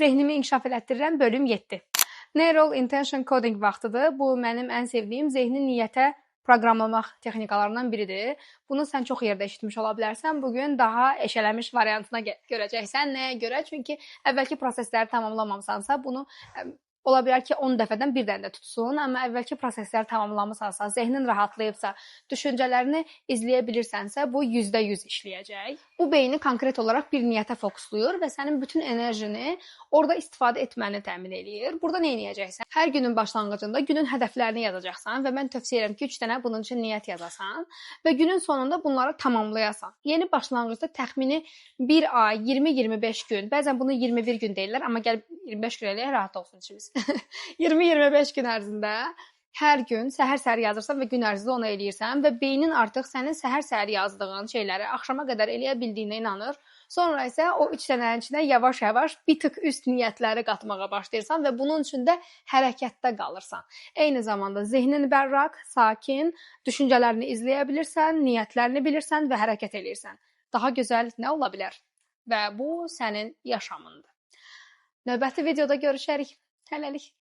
Zehnimi inkişaf elətdirirəm bölüm 7. Neural Intention Coding vaxtıdır. Bu mənim ən sevdiyim zehni niyyətə proqramlamaq texnikalarından biridir. Bunu sən çox yerdə eşitmiş ola bilərsən. Bugün daha eşələmiş variantına görəcəksən. Nəyə görə? Çünki əvvəlki prosesləri tamamlamamısansa bunu ola bilər ki 10 dəfədən bir dənə də tutsun, amma əvvəlki prosesləri tamamlamısansa, zehnin rahatlayıbsa, düşüncələrini izləyə bilirsənsə, bu %100 işləyəcək. Bu beyni konkret olaraq bir niyyətə fokusluyur və sənin bütün enerjini orada istifadə etməni təmin eləyir. Burada nə edəcəksən? Hər günün başlanğıcında günün hədəflərini yazacaqsan və mən tövsiyə edirəm ki, 3 dənə bunun üçün niyyət yazasan və günün sonunda bunları tamamlayasan. Yeni başlanğıcda təxmini 1 ay, 20-25 gün, bəzən bunu 21 gün deyirlər, amma gəl 25 gün eləyək, rahat olsun içimiz. 20-25 gün ərzində hər gün səhər-səhər yazırsan və gün ərzində onu eləyirsən və beynin artıq sənin səhər-səhər yazdığın şeyləri axşama qədər eləyə bildiyinə inanır. Sonra isə o 3 dənənin içinə yavaş-yavaş bir tık üst niyyətləri qatmağa başlayırsan və bunun üçün də hərəkətdə qalırsan. Eyni zamanda zehnin bərrak, sakin, düşüncələrini izləyə bilirsən, niyyətlərini bilirsən və hərəkət edirsən. Daha gözəl nə ola bilər? Və bu sənin yaşamındır. Növbəti videoda görüşərik. Hələlik.